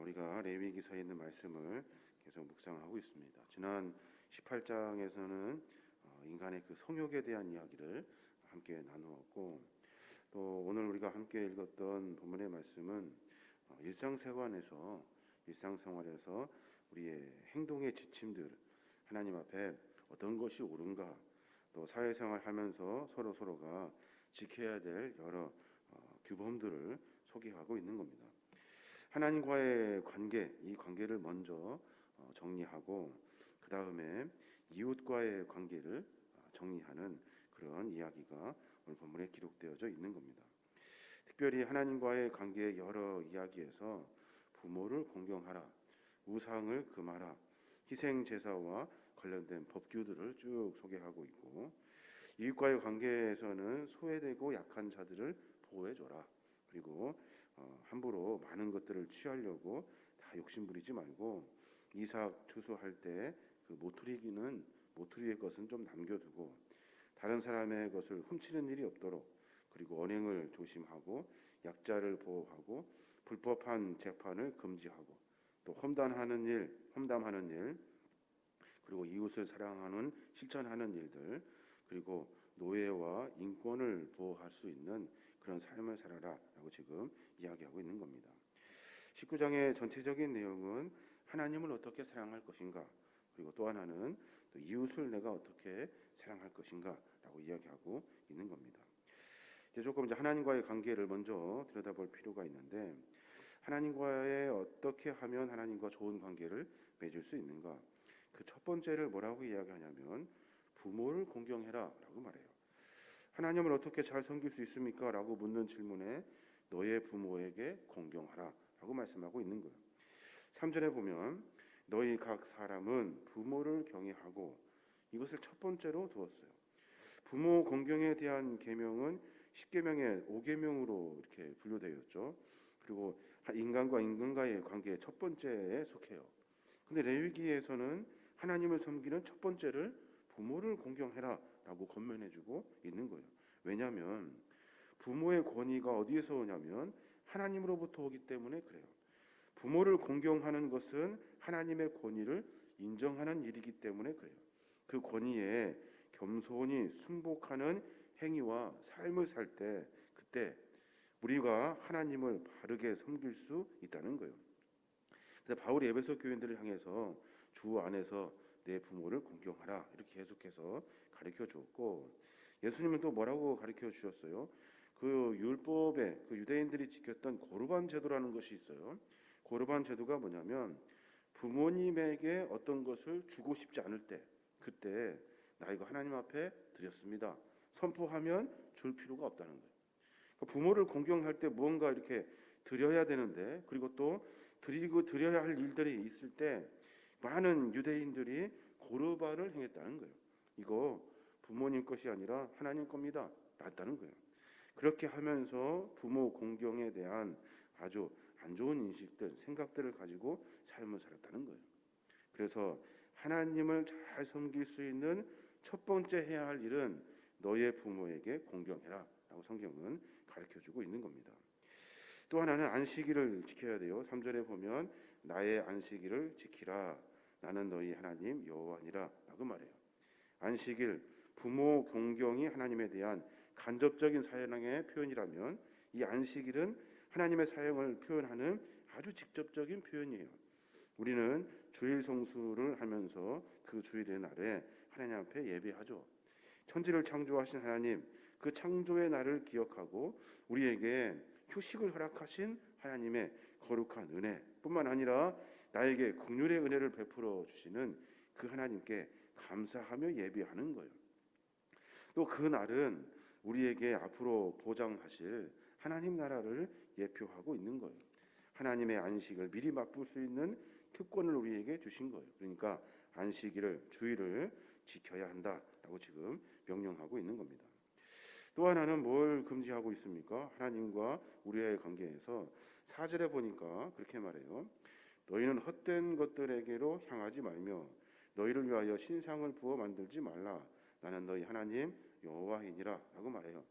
우리가 레위기서에 있는 말씀을 계속 묵상하고 있습니다. 지난 18장에서는 인간의 그 성욕에 대한 이야기를 함께 나누었고, 또 오늘 우리가 함께 읽었던 본문의 말씀은 일상생활에서 우리의 행동의 지침들, 하나님 앞에 어떤 것이 옳은가, 또 사회생활 하면서 서로가 지켜야 될 여러 규범들을 소개하고 있는 겁니다. 하나님과의 관계, 이 관계를 먼저 정리하고 그 다음에 이웃과의 관계를 정리하는 그런 이야기가 오늘 본문에 기록되어져 있는 겁니다. 특별히 하나님과의 관계의 여러 이야기에서 부모를 공경하라, 우상을 금하라, 희생 제사와 관련된 법규들을 쭉 소개하고 있고, 이웃과의 관계에서는 소외되고 약한 자들을 보호해줘라. 그리고 함부로 많은 것들을 취하려고 다 욕심부리지 말고 이삭 추수할 때 그 모투리의 것은 좀 남겨두고 다른 사람의 것을 훔치는 일이 없도록, 그리고 언행을 조심하고 약자를 보호하고 불법한 재판을 금지하고 또 험담하는 일, 그리고 이웃을 사랑하는 실천하는 일들, 그리고 노예와 인권을 보호할 수 있는 그런 삶을 살아라라고 지금 이야기하고 있는 겁니다. 19장의 전체적인 내용은 하나님을 어떻게 사랑할 것인가, 그리고 또 하나는 또 이웃을 내가 어떻게 사랑할 것인가라고 이야기하고 있는 겁니다. 이제 하나님과의 관계를 먼저 들여다볼 필요가 있는데, 하나님과의 어떻게 하면 하나님과 좋은 관계를 맺을 수 있는가? 그 첫 번째를 뭐라고 이야기하냐면 부모를 공경해라라고 말해요. 하나님을 어떻게 잘 섬길 수 있습니까? 라고 묻는 질문에 너의 부모에게 공경하라라고 말씀하고 있는 거예요. 3절에 보면 너희 각 사람은 부모를 경외하고, 이것을 첫 번째로 두었어요. 부모 공경에 대한 계명은 10계명의 5계명으로 이렇게 분류되어 있죠. 그리고 인간과 인간과의 관계의 첫 번째에 속해요. 근데 레위기에서는 하나님을 섬기는 첫 번째를 부모를 공경해라라고 권면해주고 있는 거예요. 왜냐하면 부모의 권위가 어디에서 오냐면 하나님으로부터 오기 때문에 그래요. 부모를 공경하는 것은 하나님의 권위를 인정하는 일이기 때문에 그래요. 그 권위에 겸손히 순복하는 행위와 삶을 살 때, 그때 우리가 하나님을 바르게 섬길 수 있다는 거예요. 그래서 바울이 에베소 교인들을 향해서 주 안에서 내 부모를 공경하라 이렇게 계속해서 가르쳐 주었고, 예수님은 또 뭐라고 가르쳐 주셨어요? 그 율법에 그 유대인들이 지켰던 고르반 제도라는 것이 있어요. 고르반 제도가 뭐냐면 부모님에게 어떤 것을 주고 싶지 않을 때, 그때 나 이거 하나님 앞에 드렸습니다 선포하면 줄 필요가 없다는 거예요. 그러니까 부모를 공경할 때 무언가 이렇게 드려야 되는데, 그리고 또 드려야 할 일들이 있을 때 많은 유대인들이 고르반을 행했다는 거예요. 이거 부모님 것이 아니라 하나님 겁니다 랐다는 거예요. 그렇게 하면서 부모 공경에 대한 아주 안 좋은 인식들, 생각들을 가지고 삶을 살았다는 거예요. 그래서 하나님을 잘 섬길 수 있는 첫 번째 해야 할 일은 너의 부모에게 공경해라 라고 성경은 가르쳐주고 있는 겁니다. 또 하나는 안식일을 지켜야 돼요. 3절에 보면 나의 안식일을 지키라, 나는 너희 하나님 여호와니라 라고 말해요. 안식일, 부모 공경이 하나님에 대한 간접적인 사랑의 표현이라면, 이 안식일은 하나님의 사랑을 표현하는 아주 직접적인 표현이에요. 우리는 주일 성수를 하면서 그 주일의 날에 하나님 앞에 예배하죠. 천지를 창조하신 하나님, 그 창조의 날을 기억하고 우리에게 휴식을 허락하신 하나님의 거룩한 은혜뿐만 아니라 나에게 긍휼의 은혜를 베풀어 주시는 그 하나님께 감사하며 예배하는 거예요. 또 그 날은 우리에게 앞으로 보장하실 하나님 나라를 예표하고 있는 거예요. 하나님의 안식을 미리 맛볼 수 있는 특권을 우리에게 주신 거예요. 그러니까 안식일을, 주일을 지켜야 한다라고 지금 명령하고 있는 겁니다. 또 하나는 뭘 금지하고 있습니까? 하나님과 우리의 관계에서 4절에 보니까 그렇게 말해요. 너희는 헛된 것들에게로 향하지 말며 너희를 위하여 신상을 부어 만들지 말라. 나는 너희 하나님 여호와이니라 라고 말해요.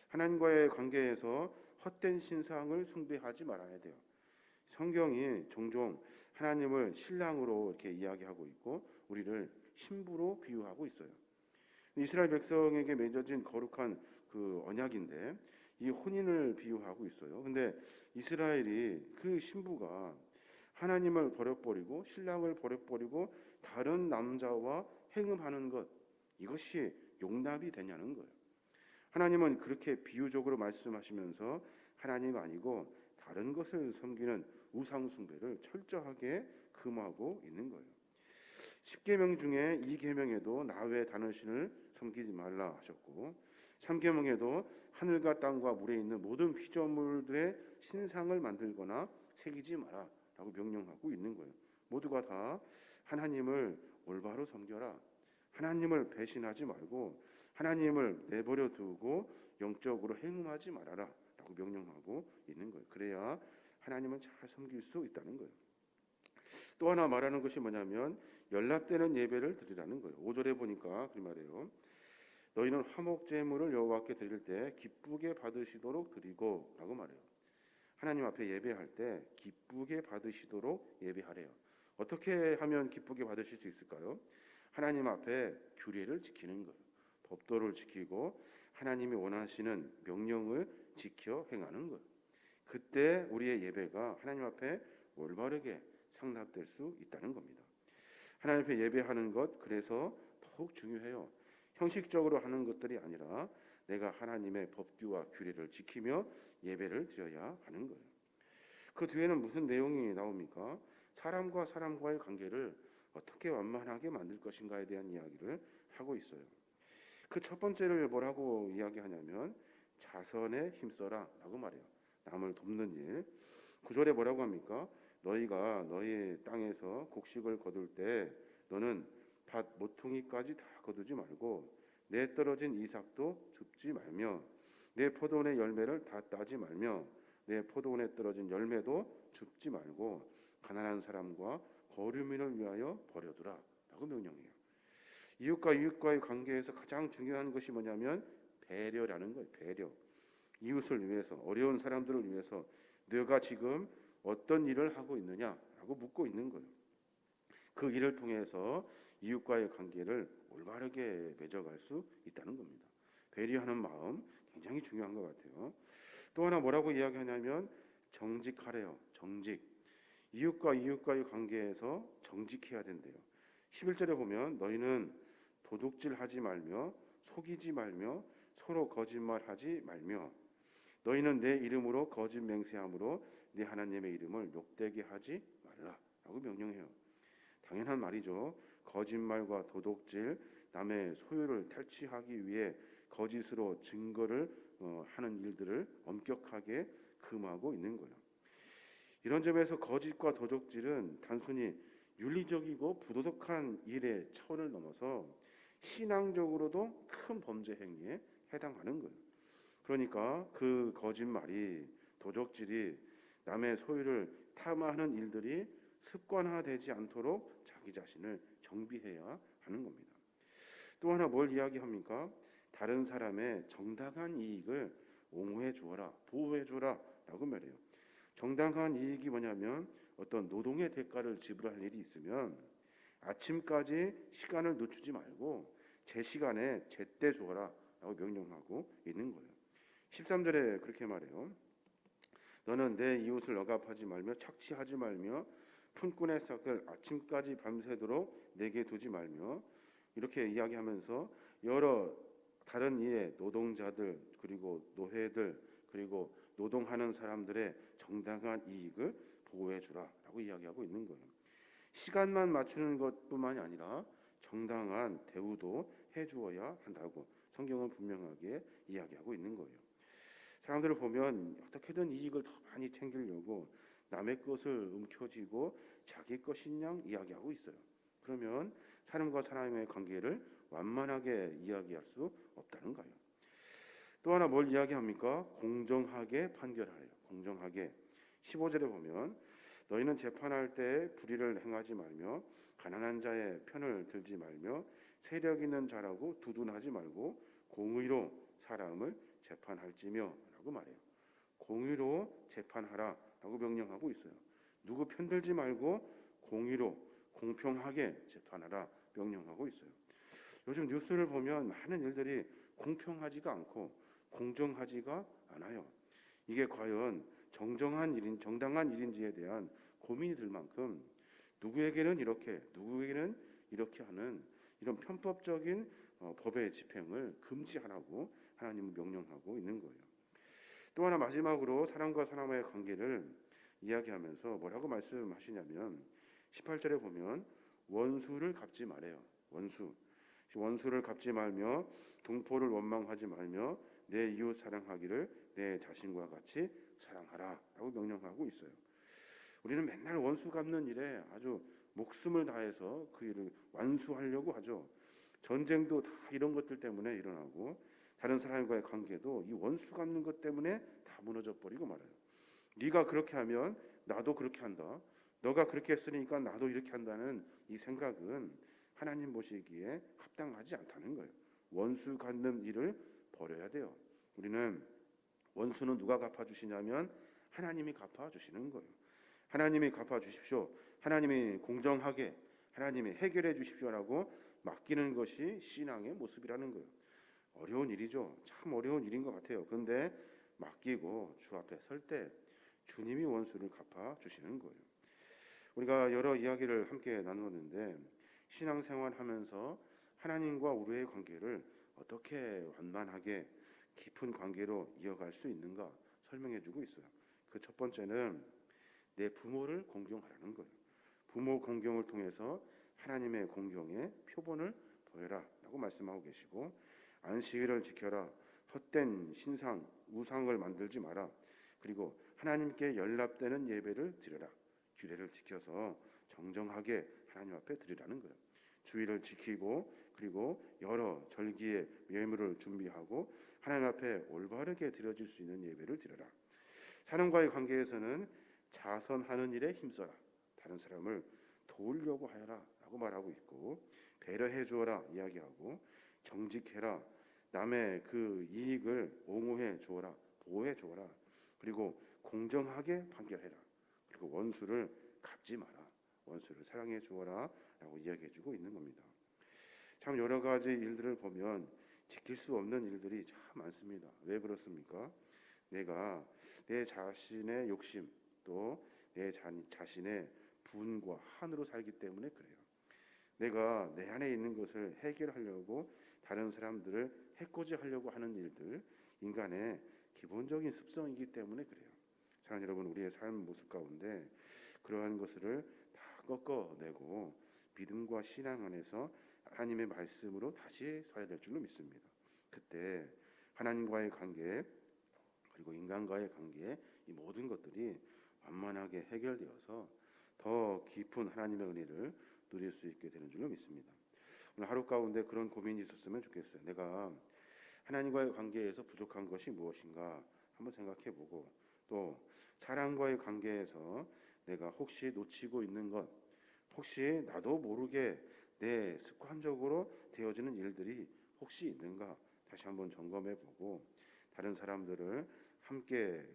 하나님과의 관계에서 헛된 신상을 숭배하지 말아야 돼요. 성경이 종종 하나님을 신랑으로 이렇게 이야기하고 있고 우리를 신부로 비유하고 있어요. 이스라엘 백성에게 맺어진 거룩한 그 언약인데 이 혼인을 비유하고 있어요. 근데 이스라엘이 그 신부가 하나님을 버려버리고 신랑을 버려버리고 다른 남자와 행음하는 것, 이것이 용납이 되냐는 거예요. 하나님은 그렇게 비유적으로 말씀하시면서 하나님 아니고 다른 것을 섬기는 우상 숭배를 철저하게 금하고 있는 거예요. 10계명 중에 2계명에도 나 외 다른 신을 섬기지 말라 하셨고 3계명에도 하늘과 땅과 물에 있는 모든 피조물들의 신상을 만들거나 새기지 마라 라고 명령하고 있는 거예요. 모두가 다 하나님을 올바로 섬겨라. 하나님을 배신하지 말고 하나님을 내버려 두고 영적으로 행음하지 말아라 라고 명령하고 있는 거예요. 그래야 하나님은 잘 섬길 수 있다는 거예요. 또 하나 말하는 것이 뭐냐면 연락되는 예배를 드리라는 거예요. 5절에 보니까 그 말이에요. 너희는 화목 제물을 여호와께 드릴 때 기쁘게 받으시도록 드리고 라고 말해요. 하나님 앞에 예배할 때 기쁘게 받으시도록 예배하래요. 어떻게 하면 기쁘게 받으실 수 있을까요? 하나님 앞에 규례를 지키는 거예요. 법도를 지키고 하나님이 원하시는 명령을 지켜 행하는 거예요. 그때 우리의 예배가 하나님 앞에 올바르게 상납될 수 있다는 겁니다. 하나님 앞에 예배하는 것 그래서 더욱 중요해요. 형식적으로 하는 것들이 아니라 내가 하나님의 법규와 규례를 지키며 예배를 드려야 하는 거예요. 그 뒤에는 무슨 내용이 나옵니까? 사람과 사람과의 관계를 어떻게 완만하게 만들 것인가에 대한 이야기를 하고 있어요. 그 첫 번째를 뭐라고 이야기하냐면 자선에 힘써라 라고 말해요. 남을 돕는 일. 9절에 뭐라고 합니까? 너희가 너희 땅에서 곡식을 거둘 때 너는 밭 모퉁이까지 다 거두지 말고 내 떨어진 이삭도 줍지 말며 내 포도원의 열매를 다 따지 말며 내 포도원에 떨어진 열매도 줍지 말고 가난한 사람과 거류민을 위하여 버려두라 라고 명령해요. 이웃과의 관계에서 가장 중요한 것이 뭐냐면 배려라는 거예요. 배려. 이웃을 위해서, 어려운 사람들을 위해서 너가 지금 어떤 일을 하고 있느냐라고 묻고 있는 거예요. 그 일을 통해서 이웃과의 관계를 올바르게 맺어갈 수 있다는 겁니다. 배려하는 마음 굉장히 중요한 것 같아요. 또 하나 뭐라고 이야기하냐면 정직하래요. 정직. 이웃과의 관계에서 정직해야 된대요. 11절에 보면 너희는 도둑질하지 말며 속이지 말며 서로 거짓말하지 말며 너희는 내 이름으로 거짓 맹세함으로 네 하나님의 이름을 욕되게 하지 말라라고 명령해요. 당연한 말이죠. 거짓말과 도둑질, 남의 소유를 탈취하기 위해 거짓으로 증거를 하는 일들을 엄격하게 금하고 있는 거예요. 이런 점에서 거짓과 도둑질은 단순히 윤리적이고 부도덕한 일의 차원을 넘어서 신앙적으로도 큰 범죄 행위에 해당하는 거예요. 그러니까 그 거짓말이 도적질이 남의 소유를 탐하는 일들이 습관화되지 않도록 자기 자신을 정비해야 하는 겁니다. 또 하나 뭘 이야기합니까? 다른 사람의 정당한 이익을 옹호해 주어라, 보호해 주어라 라고 말해요. 정당한 이익이 뭐냐면 어떤 노동의 대가를 지불할 일이 있으면 아침까지 시간을 늦추지 말고 제 시간에 제때 주어라 라고 명령하고 있는 거예요. 13절에 그렇게 말해요. 너는 내 이웃을 억압하지 말며 착취하지 말며 품꾼의 삭을 아침까지 밤새도록 내게 두지 말며 이렇게 이야기하면서 여러 다른 이의 노동자들 그리고 노예들 그리고 노동하는 사람들의 정당한 이익을 보호해 주라라고 이야기하고 있는 거예요. 시간만 맞추는 것뿐만이 아니라 정당한 대우도 해주어야 한다고 성경은 분명하게 이야기하고 있는 거예요. 사람들을 보면 어떻게든 이익을 더 많이 챙기려고 남의 것을 움켜쥐고 자기 것인 양 이야기하고 있어요. 그러면 사람과 사람의 관계를 완만하게 이야기할 수 없다는 거예요. 또 하나 뭘 이야기합니까? 공정하게 판결하래요. 공정하게. 15절에 보면 너희는 재판할 때 불의를 행하지 말며 가난한 자의 편을 들지 말며 세력 있는 자라고 두둔하지 말고 공의로 사람을 재판할지며라고 말해요. 공의로 재판하라라고 명령하고 있어요. 누구 편들지 말고 공의로 공평하게 재판하라 명령하고 있어요. 요즘 뉴스를 보면 많은 일들이 공평하지가 않고 공정하지가 않아요. 이게 과연 정당한 일인지에 대한 고민이 들 만큼 누구에게는 이렇게, 누구에게는 이렇게 하는 이런 편법적인 법의 집행을 금지하라고 하나님은 명령하고 있는 거예요. 또 하나 마지막으로 사람과 사람의 관계를 이야기하면서 뭐라고 말씀하시냐면 18절에 보면 원수를 갚지 말아요. 원수를 갚지 말며 동포를 원망하지 말며 내 이웃 사랑하기를 내 자신과 같이 사랑하라라고 명령하고 있어요. 우리는 맨날 원수 갚는 일에 아주 목숨을 다해서 그 일을 완수하려고 하죠. 전쟁도 다 이런 것들 때문에 일어나고 다른 사람과의 관계도 이 원수 갚는 것 때문에 다 무너져 버리고 말아요. 네가 그렇게 하면 나도 그렇게 한다. 너가 그렇게 했으니까 나도 이렇게 한다는 이 생각은 하나님 보시기에 합당하지 않다는 거예요. 원수 갚는 일을 버려야 돼요. 우리는 원수는 누가 갚아주시냐면 하나님이 갚아주시는 거예요. 하나님이 갚아주십시오. 하나님이 공정하게 하나님이 해결해 주십시오라고 맡기는 것이 신앙의 모습이라는 거예요. 어려운 일이죠. 참 어려운 일인 것 같아요. 그런데 맡기고 주 앞에 설 때 주님이 원수를 갚아주시는 거예요. 우리가 여러 이야기를 함께 나누었는데 신앙생활하면서 하나님과 우리의 관계를 어떻게 완만하게 깊은 관계로 이어갈 수 있는가 설명해주고 있어요. 그 첫 번째는 내 부모를 공경하라는 거예요. 부모 공경을 통해서 하나님의 공경의 표본을 보여라라고 말씀하고 계시고 안식일을 지켜라. 헛된 신상, 우상을 만들지 마라. 그리고 하나님께 연락되는 예배를 드려라. 규례를 지켜서 정정하게 하나님 앞에 드리라는 거예요. 주의를 지키고 그리고 여러 절기의 예물을 준비하고 하나님 앞에 올바르게 드려질 수 있는 예배를 드려라. 사람과의 관계에서는 자선하는 일에 힘써라. 다른 사람을 도우려고 하여라 라고 말하고 있고 배려해 주어라 이야기하고 정직해라. 남의 그 이익을 옹호해 주어라. 보호해 주어라. 그리고 공정하게 판결해라. 그리고 원수를 갚지 마라. 원수를 사랑해 주어라 라고 이야기해 주고 있는 겁니다. 참 여러 가지 일들을 보면 지킬 수 없는 일들이 참 많습니다. 왜 그렇습니까? 내가 내 자신의 욕심 또 내 자신의 분과 한으로 살기 때문에 그래요. 내가 내 안에 있는 것을 해결하려고 다른 사람들을 해코지하려고 하는 일들 인간의 기본적인 습성이기 때문에 그래요. 사랑하는 여러분, 우리의 삶 모습 가운데 그러한 것을 다 꺾어내고 믿음과 신앙 안에서 하나님의 말씀으로 다시 서야 될 줄로 믿습니다. 그때 하나님과의 관계 그리고 인간과의 관계 이 모든 것들이 완만하게 해결되어서 더 깊은 하나님의 은혜를 누릴 수 있게 되는 줄로 믿습니다. 오늘 하루 가운데 그런 고민이 있었으면 좋겠어요. 내가 하나님과의 관계에서 부족한 것이 무엇인가 한번 생각해보고 또 사람과의 관계에서 내가 혹시 놓치고 있는 것 혹시 나도 모르게 내 습관적으로 되어지는 일들이 혹시 있는가 다시 한번 점검해보고 다른 사람들을 함께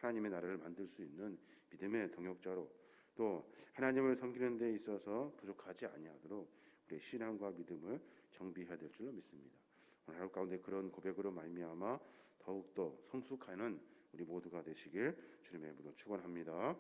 하나님의 나라를 만들 수 있는 믿음의 동역자로 또 하나님을 섬기는 데 있어서 부족하지 아니하도록 우리의 신앙과 믿음을 정비해야 될 줄로 믿습니다. 오늘 하루 가운데 그런 고백으로 말미암아 더욱더 성숙하는 우리 모두가 되시길 주님의 이름으로 축원합니다.